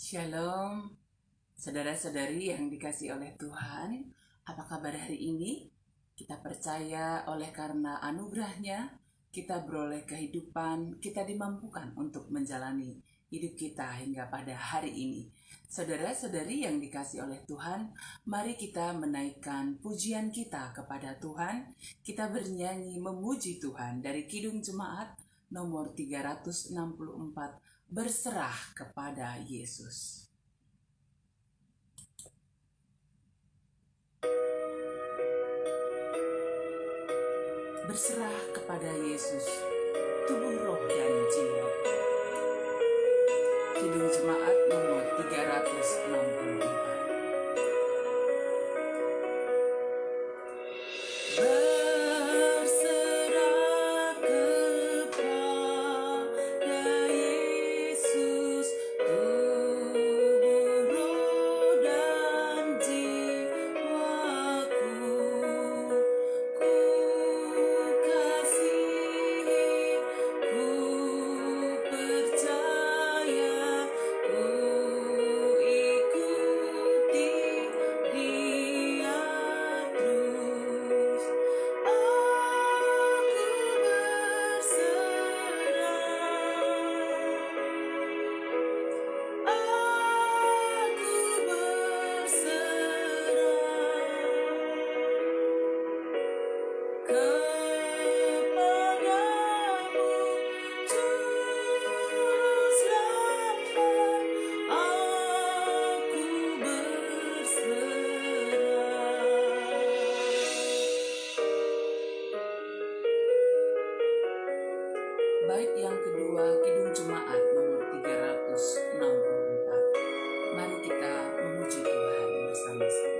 Shalom, saudara-saudari yang dikasih oleh Tuhan. Apa kabar hari ini? Kita percaya oleh karena anugerahnya, kita beroleh kehidupan, kita dimampukan untuk menjalani hidup kita hingga pada hari ini. Saudara-saudari yang dikasih oleh Tuhan, mari kita menaikkan pujian kita kepada Tuhan. Kita bernyanyi memuji Tuhan dari Kidung Jemaat nomor 364, berserah kepada Yesus. Berserah kepada Yesus, tubuh, roh, dan jiwa. Kidung Jemaat nomor 364. Berserah kepada Yesus, tubuh, roh, dan jiwaku. Ku kasihi, ku percaya, ku ikuti Dia terus. Aku berserah kepadamu, Juru Selamat. Aku berserah. Bait yang kedua, Kidung Jemaat nomor 364. Mari kita memuji Tuhan bersama-sama.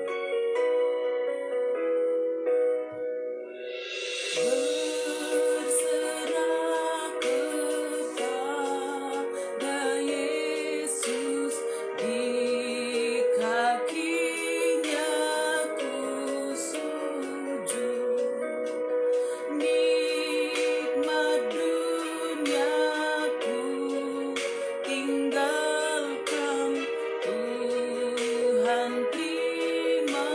Berserah kepada Yesus, di kakinya ku sujud. Nikmat duniaku tinggalkan, Tuhan terima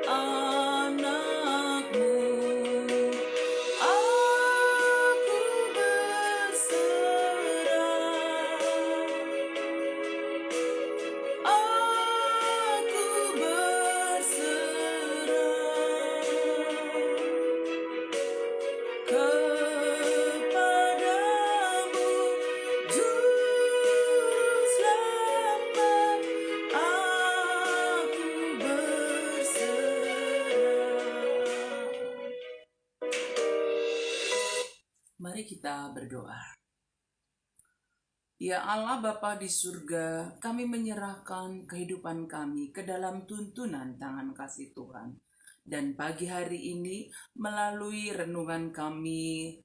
anakmu. Aku berserah, aku berserah kepadamu, Juru Selamat. Aku berserah. Mari kita berdoa. Ya Allah Bapa di surga, kami menyerahkan kehidupan kami ke dalam tuntunan tangan kasih Tuhan. Dan pagi hari ini melalui renungan kami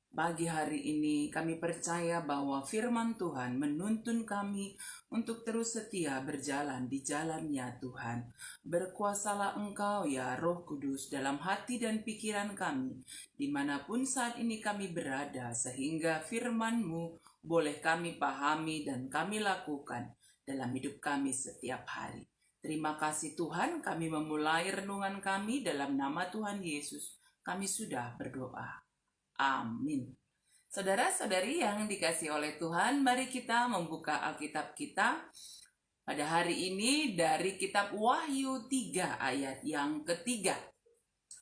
pagi hari ini, kami percaya bahwa firman Tuhan menuntun kami untuk terus setia berjalan di jalannya Tuhan. Berkuasalah Engkau ya Roh Kudus dalam hati dan pikiran kami, dimanapun saat ini kami berada, sehingga firman-Mu boleh kami pahami dan kami lakukan dalam hidup kami setiap hari. Terima kasih Tuhan, kami memulai renungan kami dalam nama Tuhan Yesus. Kami sudah berdoa. Amin. Saudara-saudari yang dikasih oleh Tuhan, mari kita membuka Alkitab kita pada hari ini dari kitab Wahyu 3 ayat yang ketiga.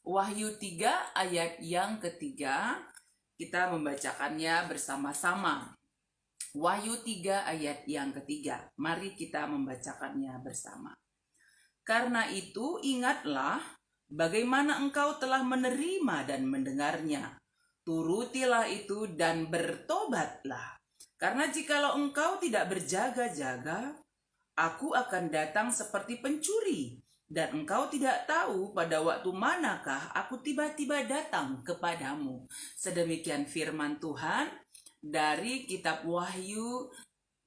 Wahyu 3 ayat yang ketiga, kita membacakannya bersama-sama. Wahyu 3 ayat yang ketiga, mari kita membacakannya bersama. Karena itu ingatlah bagaimana engkau telah menerima dan mendengarnya. Turutilah itu dan bertobatlah. Karena jikalau engkau tidak berjaga-jaga, aku akan datang seperti pencuri, dan engkau tidak tahu pada waktu manakah aku tiba-tiba datang kepadamu. Sedemikian firman Tuhan dari kitab Wahyu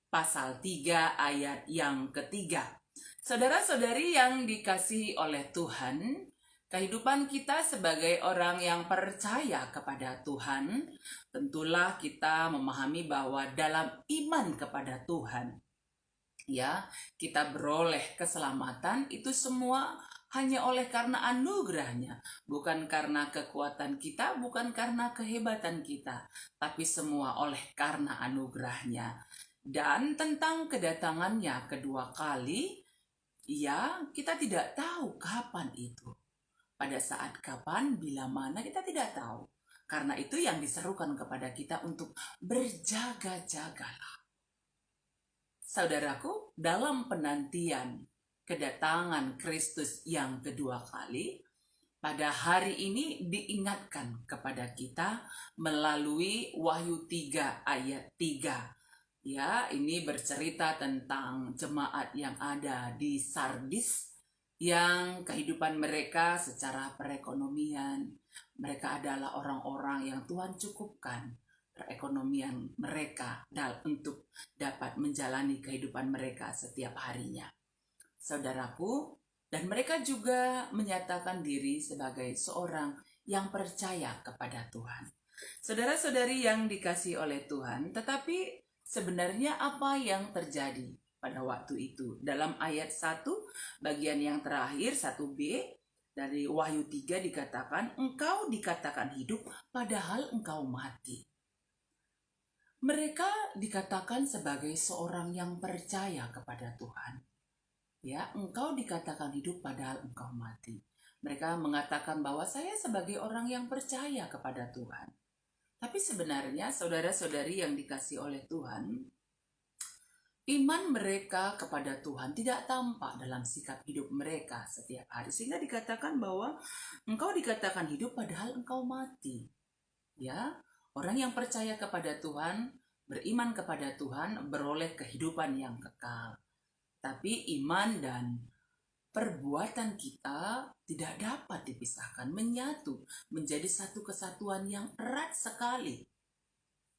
pasal 3 ayat yang ketiga. Saudara-saudari yang dikasihi oleh Tuhan, kehidupan kita sebagai orang yang percaya kepada Tuhan, tentulah kita memahami bahwa dalam iman kepada Tuhan, Ya, kita beroleh keselamatan itu semua hanya oleh karena anugerahnya, bukan karena kekuatan kita, bukan karena kehebatan kita, tapi semua oleh karena anugerahnya. Dan tentang kedatangannya kedua kali, ya kita tidak tahu kapan itu. Pada saat kapan, bila mana kita tidak tahu. Karena itu yang diserukan kepada kita untuk berjaga-jaga. Saudaraku, dalam penantian kedatangan Kristus yang kedua kali, pada hari ini diingatkan kepada kita melalui Wahyu 3 ayat 3. Ya, ini bercerita tentang jemaat yang ada di Sardis yang kehidupan mereka secara perekonomian, mereka adalah orang-orang yang Tuhan cukupkan perekonomian mereka untuk dapat menjalani kehidupan mereka setiap harinya. Saudaraku, dan mereka juga menyatakan diri sebagai seorang yang percaya kepada Tuhan. Saudara-saudari yang dikasihi oleh Tuhan, tetapi sebenarnya apa yang terjadi pada waktu itu? Dalam ayat 1, bagian yang terakhir 1b, dari Wahyu 3 dikatakan, engkau dikatakan hidup padahal engkau mati. Mereka dikatakan sebagai seorang yang percaya kepada Tuhan. Ya, engkau dikatakan hidup padahal engkau mati. Mereka mengatakan bahwa saya sebagai orang yang percaya kepada Tuhan. Tapi sebenarnya saudara-saudari yang dikasih oleh Tuhan, iman mereka kepada Tuhan tidak tampak dalam sikap hidup mereka setiap hari. Sehingga dikatakan bahwa engkau dikatakan hidup padahal engkau mati. Ya, orang yang percaya kepada Tuhan, beriman kepada Tuhan, beroleh kehidupan yang kekal. Tapi iman dan perbuatan kita tidak dapat dipisahkan, menyatu menjadi satu kesatuan yang erat sekali.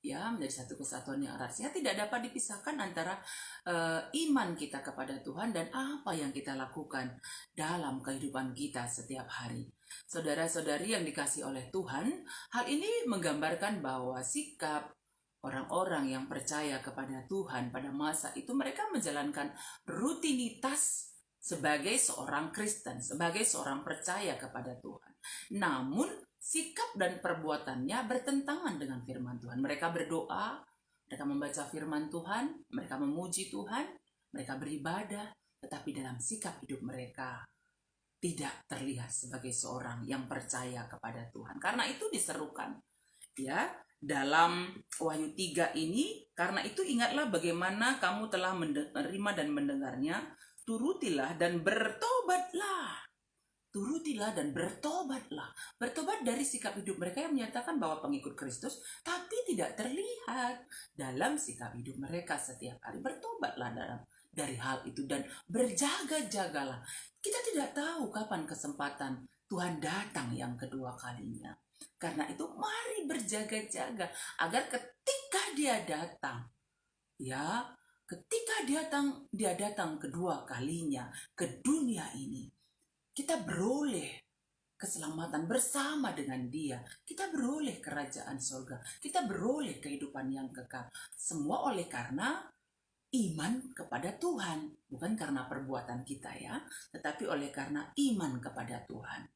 Ya, menjadi satu kesatuan yang erat. Sehingga tidak dapat dipisahkan antara iman kita kepada Tuhan dan apa yang kita lakukan dalam kehidupan kita setiap hari. Saudara-saudari yang dikasihi oleh Tuhan, hal ini menggambarkan bahwa sikap orang-orang yang percaya kepada Tuhan pada masa itu, mereka menjalankan rutinitas sebagai seorang Kristen, sebagai seorang percaya kepada Tuhan. Namun sikap dan perbuatannya bertentangan dengan firman Tuhan. Mereka berdoa, mereka membaca firman Tuhan, mereka memuji Tuhan, mereka beribadah, tetapi dalam sikap hidup mereka tidak terlihat sebagai seorang yang percaya kepada Tuhan. Karena itu diserukan, ya, dalam Wahyu 3 ini, karena itu ingatlah bagaimana kamu telah menerima dan mendengarnya, turutilah dan bertobatlah. Turutilah dan bertobatlah. Bertobat dari sikap hidup mereka yang menyatakan bahwa pengikut Kristus, tapi tidak terlihat dalam sikap hidup mereka setiap hari. Bertobatlah dari hal itu dan berjaga-jagalah. Kita tidak tahu kapan kesempatan Tuhan datang yang kedua kalinya. Karena itu mari berjaga-jaga agar ketika dia datang, ya, ketika dia datang kedua kalinya ke dunia ini, kita beroleh keselamatan bersama dengan dia. Kita beroleh kerajaan surga. Kita beroleh kehidupan yang kekal. Semua oleh karena iman kepada Tuhan. Bukan karena perbuatan kita, ya, tetapi oleh karena iman kepada Tuhan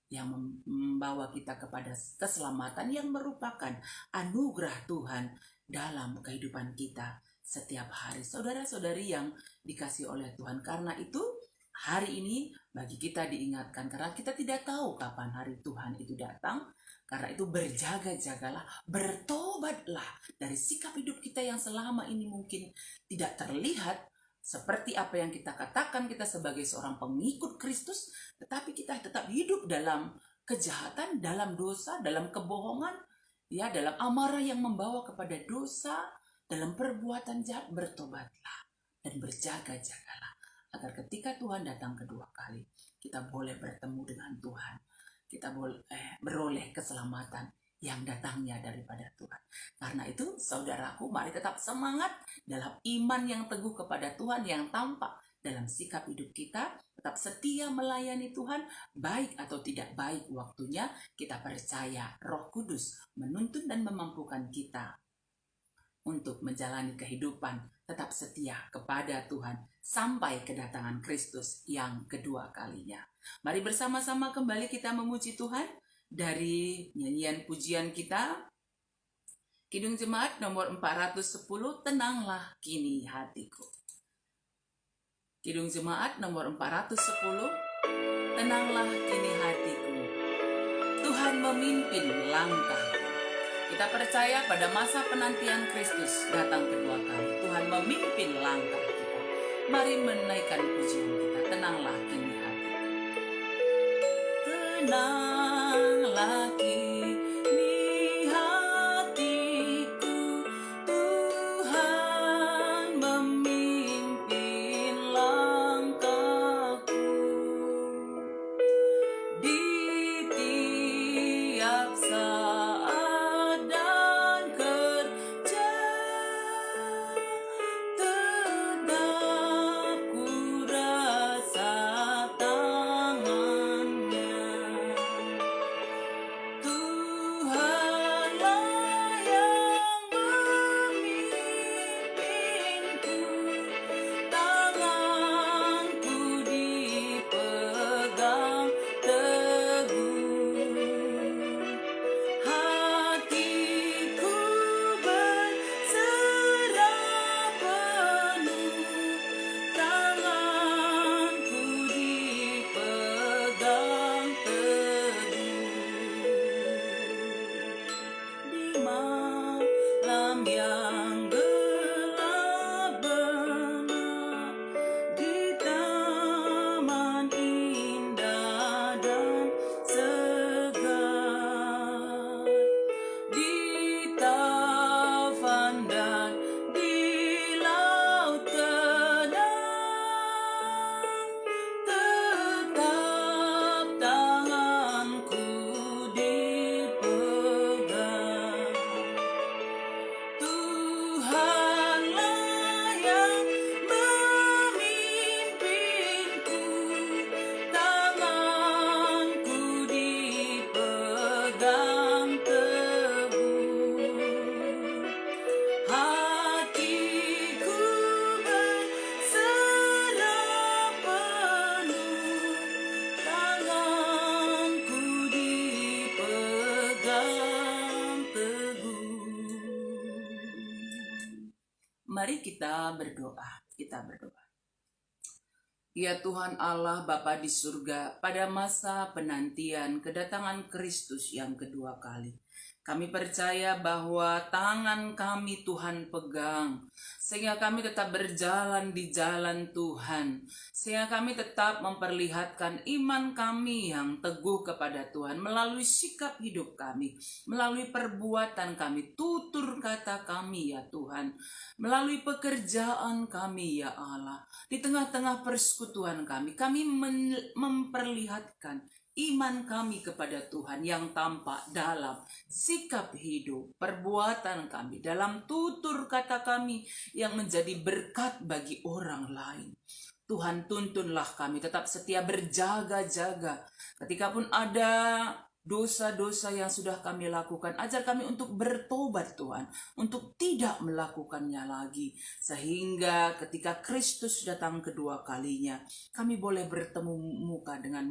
yang membawa kita kepada keselamatan yang merupakan anugerah Tuhan dalam kehidupan kita setiap hari. Saudara-saudari yang dikasihi oleh Tuhan, karena itu hari ini bagi kita diingatkan, karena kita tidak tahu kapan hari Tuhan itu datang. Karena itu berjaga-jagalah, bertobatlah dari sikap hidup kita yang selama ini mungkin tidak terlihat seperti apa yang kita katakan kita sebagai seorang pengikut Kristus, tetapi kita tetap hidup dalam kejahatan, dalam dosa, dalam kebohongan, ya, dalam amarah yang membawa kepada dosa, dalam perbuatan jahat. Bertobatlah dan berjaga-jagalah agar ketika Tuhan datang kedua kali, kita boleh bertemu dengan Tuhan. Kita boleh beroleh keselamatan yang datangnya daripada Tuhan. Karena itu, saudaraku, mari tetap semangat dalam iman yang teguh kepada Tuhan yang tampak dalam sikap hidup kita. Tetap setia melayani Tuhan, baik atau tidak baik waktunya, kita percaya Roh Kudus menuntun dan memampukan kita untuk menjalani kehidupan tetap setia kepada Tuhan sampai kedatangan Kristus yang kedua kalinya. Mari bersama-sama kembali kita memuji Tuhan dari nyanyian pujian kita, Kidung Jemaat nomor 410, Tenanglah Kini Hatiku. Kidung Jemaat nomor 410, Tenanglah Kini Hatiku, Tuhan memimpin langkahku. Kita percaya pada masa penantian Kristus datang kedua kali, Tuhan memimpin langkah kita. Mari menaikkan pujian kita, tenanglah kini hatiku. Tenanglah kini hatiku, Tuhan memimpin langkahku. Di tiap saat dan kerja, tetap ku rasa tangannya. Tuhanlah yang memimpinku, tanganku dipegang teguh. Hatiku berserah penuh, tanganku dipegang teguh. Di malam yang gelap benar, di taman indah dan segar, di taufan dan di laut tenang, tetap tanganku dipegang. Tuhanlah yang memimpinku, tanganku dipegang teguh. Hatiku berserah penuh, tanganku dipegang teguh. Mari kita berdoa. Ya Tuhan Allah Bapa di surga, pada masa penantian kedatangan Kristus yang kedua kali, kami percaya bahwa tangan kami Tuhan pegang, sehingga kami tetap berjalan di jalan Tuhan, sehingga kami tetap memperlihatkan iman kami yang teguh kepada Tuhan melalui sikap hidup kami, melalui perbuatan kami, tutur kata kami ya Tuhan, melalui pekerjaan kami ya Allah. Di tengah-tengah persekutuan kami memperlihatkan iman kami kepada Tuhan yang tampak dalam sikap hidup, perbuatan kami, dalam tutur kata kami yang menjadi berkat bagi orang lain. Tuhan, tuntunlah kami tetap setia berjaga-jaga. Ketika pun ada dosa-dosa yang sudah kami lakukan, ajar kami untuk bertobat Tuhan, untuk tidak melakukannya lagi, sehingga ketika Kristus datang kedua kalinya, kami boleh bertemu muka dengan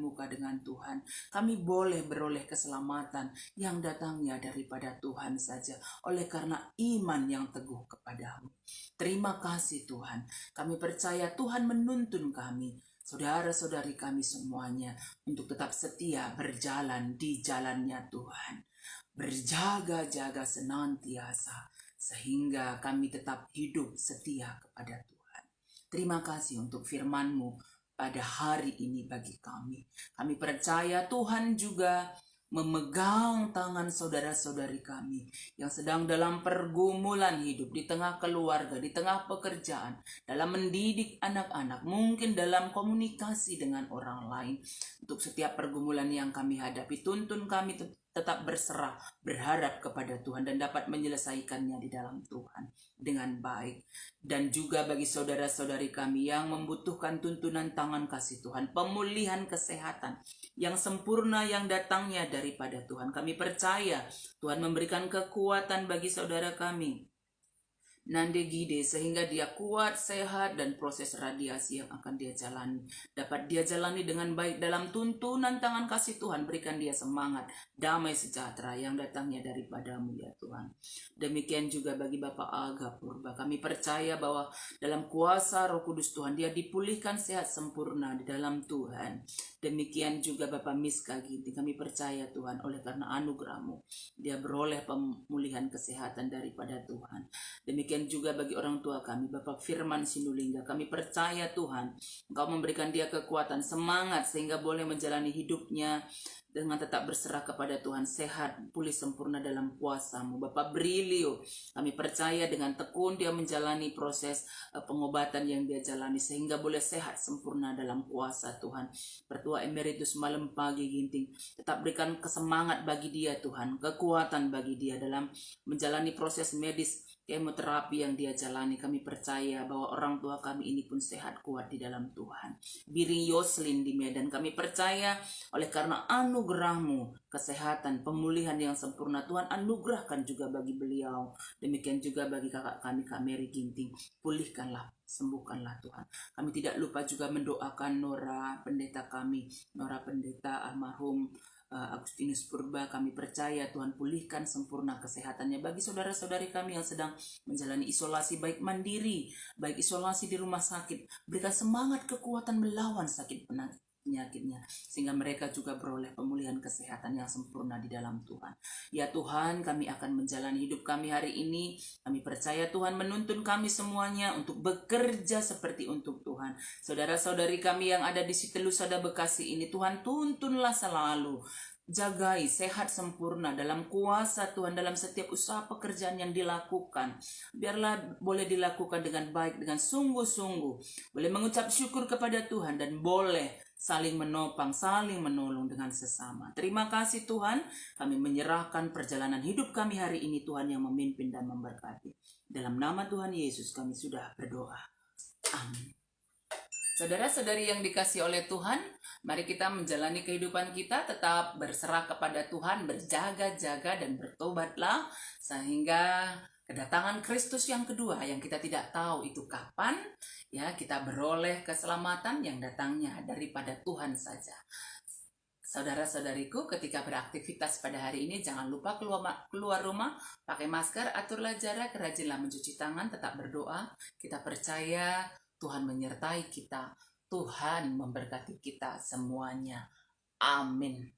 Tuhan, kami boleh beroleh keselamatan yang datangnya daripada Tuhan saja, oleh karena iman yang teguh kepadamu. Terima kasih Tuhan, kami percaya Tuhan menuntun kami, saudara-saudari kami semuanya, untuk tetap setia berjalan di jalannya Tuhan. Berjaga-jaga senantiasa, sehingga kami tetap hidup setia kepada Tuhan. Terima kasih untuk firman-Mu pada hari ini bagi kami. Kami percaya Tuhan juga memegang tangan saudara-saudari kami yang sedang dalam pergumulan hidup, di tengah keluarga, di tengah pekerjaan, dalam mendidik anak-anak, mungkin dalam komunikasi dengan orang lain. Untuk setiap pergumulan yang kami hadapi, tuntun kami tetap berserah, berharap kepada Tuhan dan dapat menyelesaikannya di dalam Tuhan dengan baik. Dan juga bagi saudara-saudari kami yang membutuhkan tuntunan tangan kasih Tuhan, pemulihan kesehatan yang sempurna yang datangnya daripada Tuhan. Kami percaya Tuhan memberikan kekuatan bagi saudara kami Nande Gide, sehingga dia kuat, sehat, dan proses radiasi yang akan dia jalani dapat dia jalani dengan baik dalam tuntunan tangan kasih Tuhan. Berikan dia semangat, damai sejahtera yang datangnya daripadamu ya Tuhan. Demikian juga bagi Bapak Aga Purba, kami percaya bahwa dalam kuasa Roh Kudus Tuhan dia dipulihkan sehat sempurna di dalam Tuhan. Demikian juga Bapak Miska Ginting, kami percaya Tuhan oleh karena anugerah-Mu dia beroleh pemulihan kesehatan daripada Tuhan. Demikian juga bagi orang tua kami, Bapak Firman Sinulinga, kami percaya Tuhan, Engkau memberikan dia kekuatan, semangat, sehingga boleh menjalani hidupnya dengan tetap berserah kepada Tuhan, sehat, pulih sempurna dalam kuasa-Mu. Bapak Brilio, kami percaya dengan tekun dia menjalani proses pengobatan yang dia jalani, sehingga boleh sehat sempurna dalam kuasa Tuhan. Pertua Emeritus Malam Pagi Ginting, tetap berikan kesemangat bagi dia Tuhan, kekuatan bagi dia dalam menjalani proses medis kemoterapi yang dia jalani. Kami percaya bahwa orang tua kami ini pun sehat kuat di dalam Tuhan. Biri Yoslin di Medan, kami percaya oleh karena anugerah-Mu kesehatan, pemulihan yang sempurna Tuhan anugerahkan juga bagi beliau. Demikian juga bagi kakak kami Kak Mary Ginting, pulihkanlah, sembuhkanlah Tuhan. Kami tidak lupa juga mendoakan Nora pendeta kami, Nora pendeta almarhum Agustinus Purba. Kami percaya Tuhan pulihkan sempurna kesehatannya bagi saudara-saudari kami yang sedang menjalani isolasi baik mandiri, baik isolasi di rumah sakit. Berikan semangat kekuatan melawan sakit penyakitnya, sehingga mereka juga beroleh pemulihan kesehatan yang sempurna di dalam Tuhan. Ya Tuhan, kami akan menjalani hidup kami hari ini. Kami percaya Tuhan menuntun kami semuanya untuk bekerja seperti untuk Tuhan. Saudara-saudari kami yang ada di Sitelusada Bekasi ini, Tuhan tuntunlah selalu. Jagai sehat sempurna dalam kuasa Tuhan dalam setiap usaha pekerjaan yang dilakukan. Biarlah boleh dilakukan dengan baik, dengan sungguh-sungguh. Boleh mengucap syukur kepada Tuhan dan boleh saling menopang, saling menolong dengan sesama. Terima kasih Tuhan, kami menyerahkan perjalanan hidup kami hari ini Tuhan yang memimpin dan memberkati. Dalam nama Tuhan Yesus kami sudah berdoa. Amin. Saudara-saudari yang dikasihi oleh Tuhan, mari kita menjalani kehidupan kita tetap berserah kepada Tuhan, berjaga-jaga dan bertobatlah, sehingga kedatangan Kristus yang kedua yang kita tidak tahu itu kapan, ya kita beroleh keselamatan yang datangnya daripada Tuhan saja. Saudara-saudariku, ketika beraktivitas pada hari ini jangan lupa keluar rumah, pakai masker, aturlah jarak, rajinlah mencuci tangan, tetap berdoa. Kita percaya Tuhan menyertai kita, Tuhan memberkati kita semuanya. Amin.